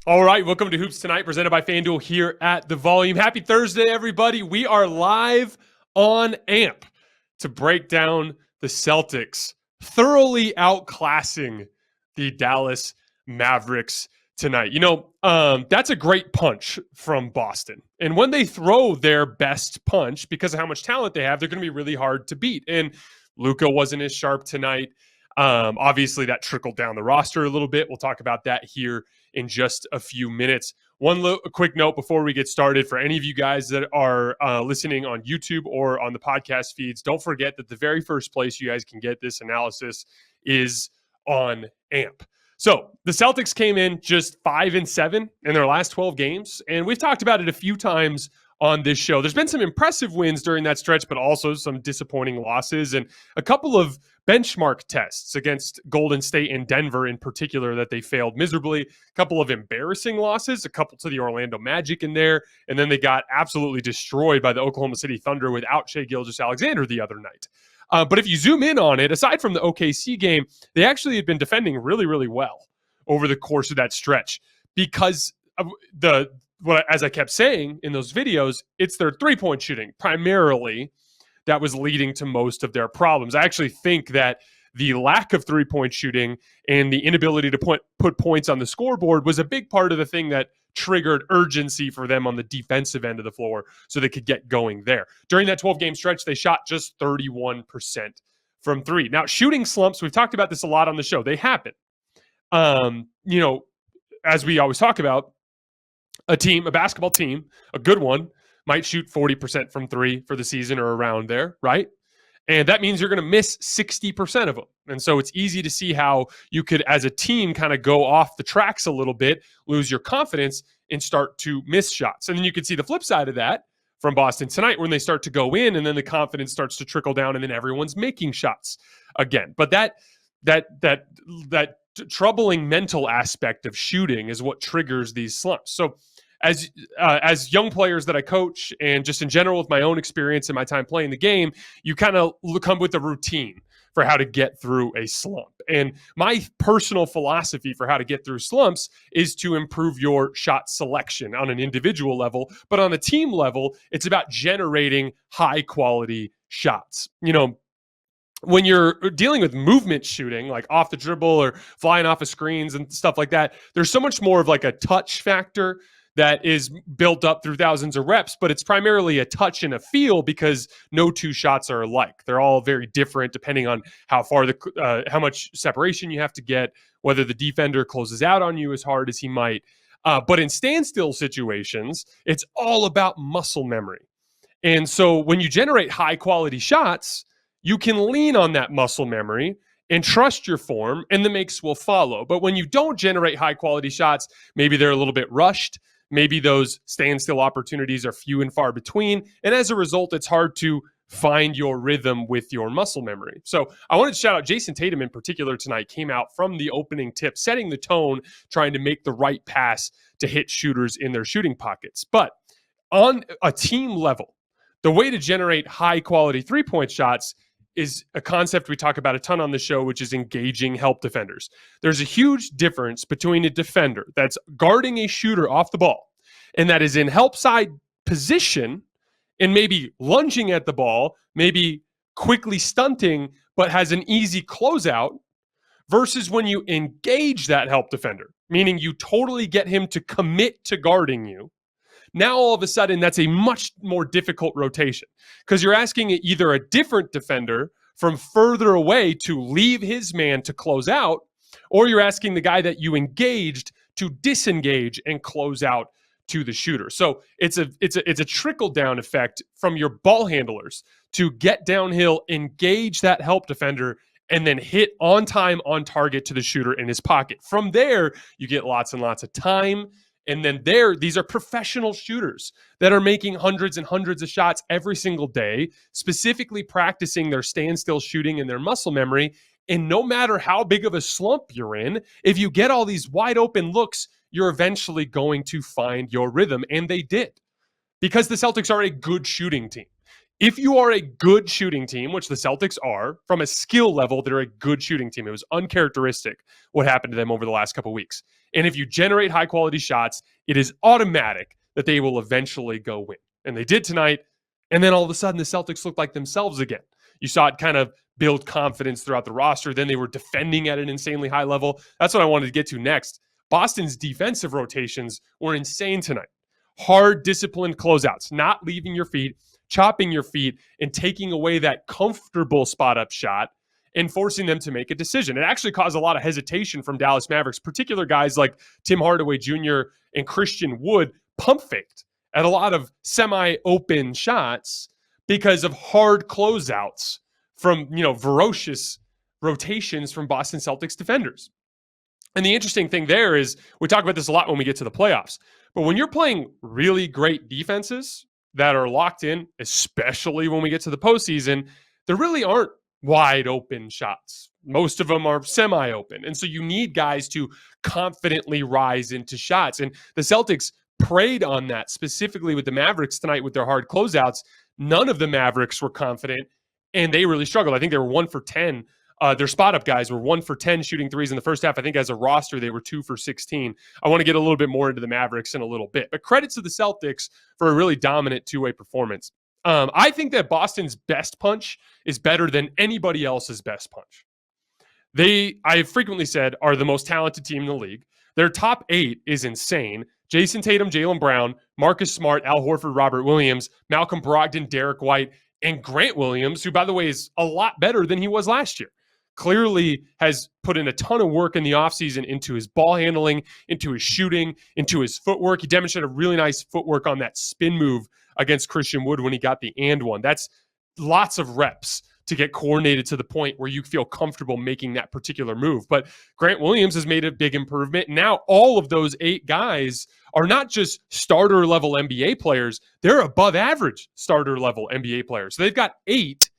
All right, welcome to Hoops Tonight, presented by FanDuel here at The Volume. Happy Thursday, everybody. We are live on AMP to break down the Celtics thoroughly outclassing the Dallas Mavericks tonight. That's a great punch from Boston. And when they throw their best punch, because of how much talent they have, they're going to be really hard to beat. And Luka wasn't as sharp tonight. Obviously, that trickled down the roster a little bit. We'll talk about that here in just a few minutes. A quick note before we get started for any of you guys that are listening on YouTube or on the podcast feeds, don't forget that the very first place you guys can get this analysis is on AMP. So the Celtics came in just 5-7 in their last 12 games, and we've talked about it a few times on this show. There's been some impressive wins during that stretch, but also some disappointing losses and a couple of benchmark tests against Golden State and Denver in particular that they failed miserably. A couple of embarrassing losses, a couple to the Orlando Magic in there, and then they got absolutely destroyed by the Oklahoma City Thunder without Shai Gilgeous-Alexander the other night. But if you zoom in on it, aside from the OKC game, they actually had been defending really, really well over the course of that stretch because of as I kept saying in those videos, it's their three-point shooting primarily that was leading to most of their problems. I actually think that the lack of three-point shooting and the inability to put points on the scoreboard was a big part of the thing that triggered urgency for them on the defensive end of the floor so they could get going there. During that 12-game stretch, they shot just 31% from three. Now, shooting slumps, we've talked about this a lot on the show. They happen. As we always talk about, a basketball team, a good one, might shoot 40% from three for the season or around there, right? And that means you're going to miss 60% of them. And so it's easy to see how you could, as a team, kind of go off the tracks a little bit, lose your confidence, and start to miss shots. And then you can see the flip side of that from Boston tonight when they start to go in and then the confidence starts to trickle down and then everyone's making shots again. But that troubling mental aspect of shooting is what triggers these slumps. So as young players that I coach and just in general with my own experience and my time playing the game, you kind of come with a routine for how to get through a slump. And my personal philosophy for how to get through slumps is to improve your shot selection on an individual level, but on a team level, it's about generating high quality shots. When you're dealing with movement shooting, like off the dribble or flying off of screens and stuff like that, there's so much more of like a touch factor that is built up through thousands of reps, but it's primarily a touch and a feel because no two shots are alike. They're all very different depending on how far how much separation you have to get, whether the defender closes out on you as hard as he might. But in standstill situations, it's all about muscle memory. And so when you generate high quality shots, you can lean on that muscle memory and trust your form, and the makes will follow. But when you don't generate high quality shots, maybe they're a little bit rushed. Maybe those standstill opportunities are few and far between. And as a result, it's hard to find your rhythm with your muscle memory. So I wanted to shout out Jayson Tatum in particular tonight, came out from the opening tip, setting the tone, trying to make the right pass to hit shooters in their shooting pockets. But on a team level, the way to generate high quality three-point shots is a concept we talk about a ton on the show, which is engaging help defenders. There's a huge difference between a defender that's guarding a shooter off the ball and that is in help side position and maybe lunging at the ball, maybe quickly stunting, but has an easy closeout versus when you engage that help defender, meaning you totally get him to commit to guarding you. Now, all of a sudden, that's a much more difficult rotation because you're asking either a different defender from further away to leave his man to close out, or you're asking the guy that you engaged to disengage and close out to the shooter. So it's a trickle down effect from your ball handlers to get downhill, engage that help defender, and then hit on time, on target to the shooter in his pocket. From there, you get lots and lots of time. And then these are professional shooters that are making hundreds and hundreds of shots every single day, specifically practicing their standstill shooting and their muscle memory. And no matter how big of a slump you're in, if you get all these wide open looks, you're eventually going to find your rhythm. And they did, because the Celtics are a good shooting team. If you are a good shooting team, which the Celtics are, from a skill level, they're a good shooting team. It was uncharacteristic what happened to them over the last couple of weeks. And if you generate high quality shots, it is automatic that they will eventually go win. And they did tonight. And then all of a sudden, the Celtics looked like themselves again. You saw it kind of build confidence throughout the roster. Then they were defending at an insanely high level. That's what I wanted to get to next. Boston's defensive rotations were insane tonight. Hard, disciplined closeouts, not leaving your feet, chopping your feet, and taking away that comfortable spot-up shot and forcing them to make a decision. It actually caused a lot of hesitation from Dallas Mavericks, particular guys like Tim Hardaway Jr. and Christian Wood pump faked at a lot of semi-open shots because of hard closeouts from, ferocious rotations from Boston Celtics defenders. And the interesting thing there is we talk about this a lot when we get to the playoffs, but when you're playing really great defenses that are locked in, especially when we get to the postseason, there really aren't wide open shots. Most of them are semi-open. And so you need guys to confidently rise into shots. And the Celtics preyed on that specifically with the Mavericks tonight with their hard closeouts. None of the Mavericks were confident, and they really struggled. I think they were 1 for 10. Their spot-up guys were 1 for 10 shooting threes in the first half. I think as a roster, they were 2 for 16. I want to get a little bit more into the Mavericks in a little bit. But credit to the Celtics for a really dominant two-way performance. I think that Boston's best punch is better than anybody else's best punch. They, I have frequently said, are the most talented team in the league. Their top 8 is insane. Jayson Tatum, Jaylen Brown, Marcus Smart, Al Horford, Robert Williams, Malcolm Brogdon, Derek White, and Grant Williams, who, by the way, is a lot better than he was last year. Clearly has put in a ton of work in the offseason into his ball handling, into his shooting, into his footwork. He demonstrated really nice footwork on that spin move against Christian Wood when he got the and one. That's lots of reps to get coordinated to the point where you feel comfortable making that particular move. But Grant Williams has made a big improvement. Now all of those 8 guys are not just starter level NBA players, they're above average starter level NBA players. So they've got 8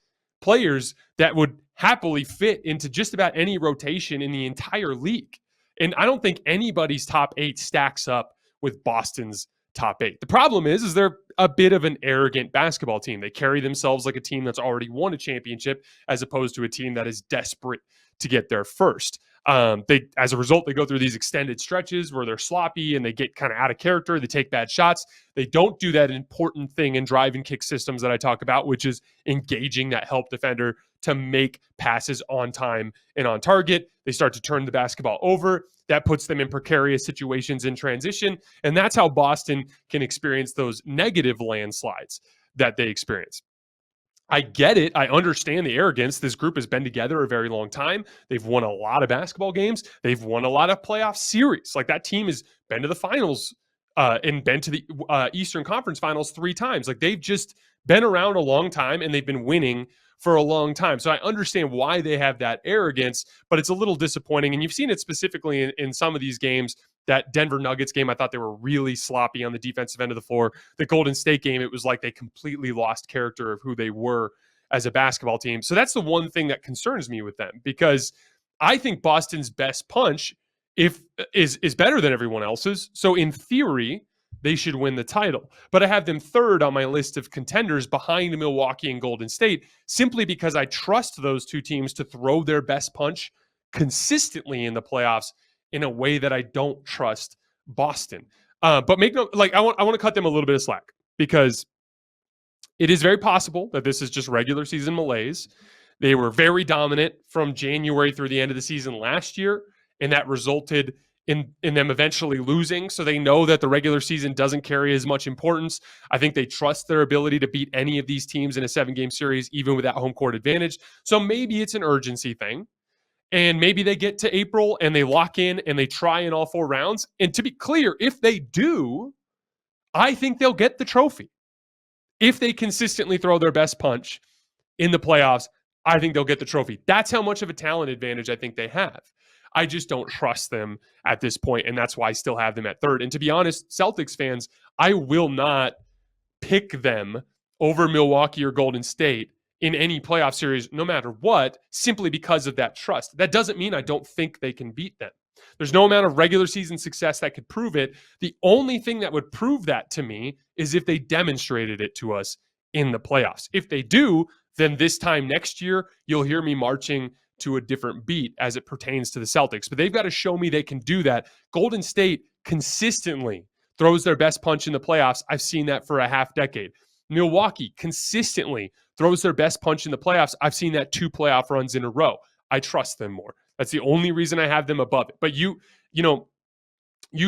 players that would happily fit into just about any rotation in the entire league. And I don't think anybody's top 8 stacks up with Boston's top 8. The problem is they're a bit of an arrogant basketball team. They carry themselves like a team that's already won a championship as opposed to a team that is desperate to get there first. As a result, they go through these extended stretches where they're sloppy and they get kind of out of character. They take bad shots. They don't do that important thing in drive and kick systems that I talk about, which is engaging that help defender to make passes on time and on target. They start to turn the basketball over. That puts them in precarious situations in transition. And that's how Boston can experience those negative landslides that they experience. I get it. I understand the arrogance. This group has been together a very long time. They've won a lot of basketball games. They've won a lot of playoff series. Like that team has been to the finals and been to the Eastern Conference Finals 3 times. Like they've just been around a long time and they've been winning for a long time. So I understand why they have that arrogance, but it's a little disappointing. And you've seen it specifically in some of these games. That Denver Nuggets game, I thought they were really sloppy on the defensive end of the floor. The Golden State game, it was like they completely lost character of who they were as a basketball team. So that's the one thing that concerns me with them, because I think Boston's best punch is better than everyone else's. So in theory, they should win the title. But I have them third on my list of contenders behind Milwaukee and Golden State, simply because I trust those 2 teams to throw their best punch consistently in the playoffs in a way that I don't trust Boston. But make no, like I want to cut them a little bit of slack, because it is very possible that this is just regular season malaise. They were very dominant from January through the end of the season last year, and that resulted in them eventually losing. So they know that the regular season doesn't carry as much importance. I think they trust their ability to beat any of these teams in a 7-game series, even with that home court advantage. So maybe it's an urgency thing. And maybe they get to April and they lock in and they try in all 4 rounds. And to be clear, if they do, I think they'll get the trophy. If they consistently throw their best punch in the playoffs, I think they'll get the trophy. That's how much of a talent advantage I think they have. I just don't trust them at this point, and that's why I still have them at third. And to be honest, Celtics fans, I will not pick them over Milwaukee or Golden State in any playoff series, no matter what, simply because of that trust. That doesn't mean I don't think they can beat them. There's no amount of regular season success that could prove it. The only thing that would prove that to me is if they demonstrated it to us in the playoffs. If they do, then this time next year, you'll hear me marching to a different beat as it pertains to the Celtics. But they've got to show me they can do that. Golden State consistently throws their best punch in the playoffs. I've seen that for a half decade. Milwaukee consistently throws their best punch in the playoffs. I've seen that 2 playoff runs in a row. I trust them more. That's the only reason I have them above it. But you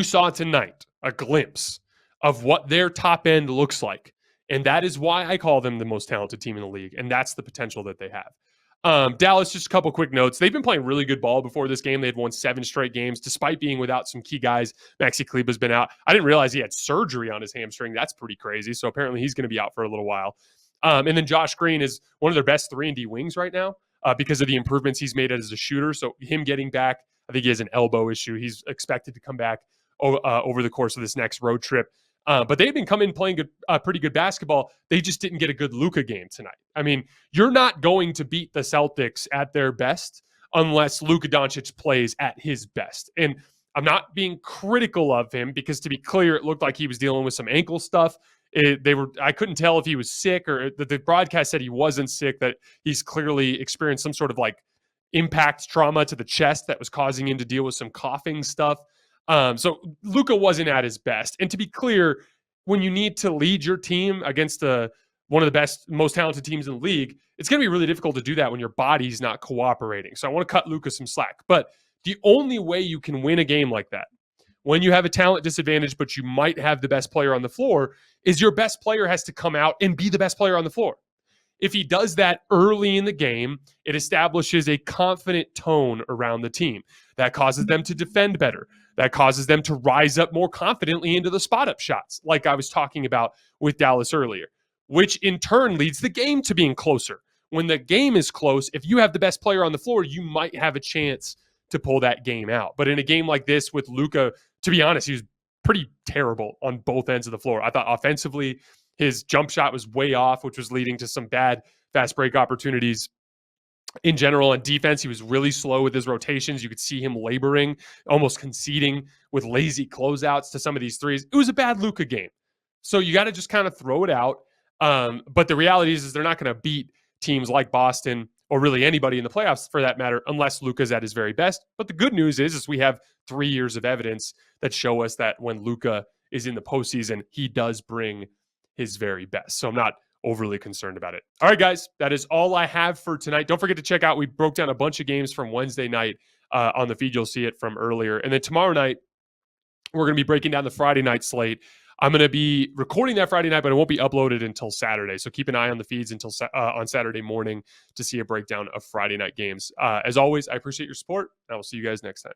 saw tonight a glimpse of what their top end looks like. And that is why I call them the most talented team in the league. And that's the potential that they have. Dallas, just a couple quick notes. They've been playing really good ball before this game. They'd won 7 straight games, despite being without some key guys. Maxi Kleber's been out. I didn't realize he had surgery on his hamstring. That's pretty crazy. So apparently he's going to be out for a little while. And then Josh Green is one of their best 3-and-D wings right now because of the improvements he's made as a shooter. So him getting back, I think he has an elbow issue. He's expected to come back over the course of this next road trip. But they've been coming playing pretty good basketball. They just didn't get a good Luka game tonight. I mean, you're not going to beat the Celtics at their best unless Luka Doncic plays at his best. And I'm not being critical of him because, to be clear, it looked like he was dealing with some ankle stuff. I couldn't tell if he was sick or the broadcast said he wasn't sick, that he's clearly experienced some sort of like impact trauma to the chest that was causing him to deal with some coughing stuff. So Luka wasn't at his best. And to be clear, when you need to lead your team against one of the best, most talented teams in the league, it's going to be really difficult to do that when your body's not cooperating. So I want to cut Luka some slack. But the only way you can win a game like that, when you have a talent disadvantage, but you might have the best player on the floor, is your best player has to come out and be the best player on the floor. If he does that early in the game, it establishes a confident tone around the team. That causes them to defend better. That causes them to rise up more confidently into the spot-up shots, like I was talking about with Dallas earlier, which in turn leads the game to being closer. When the game is close, if you have the best player on the floor, you might have a chance to pull that game out. But in a game like this with Luka, to be honest, he was pretty terrible on both ends of the floor. I thought offensively, his jump shot was way off, which was leading to some bad fast break opportunities. In general, on defense, he was really slow with his rotations. You could see him laboring, almost conceding with lazy closeouts to some of these threes. It was a bad Luka game. So you got to just kind of throw it out. But the reality is they're not going to beat teams like Boston or really anybody in the playoffs for that matter, unless Luka's at his very best. But the good news is we have 3 years of evidence that show us that when Luka is in the postseason, he does bring his very best. So I'm not overly concerned about it. All right, guys, that is all I have for tonight. Don't forget to check out, we broke down a bunch of games from Wednesday night on the feed. You'll see it from earlier. And then tomorrow night, we're going to be breaking down the Friday night slate. I'm going to be recording that Friday night, but it won't be uploaded until Saturday. So keep an eye on the feeds until on Saturday morning to see a breakdown of Friday night games. As always, I appreciate your support. I will see you guys next time.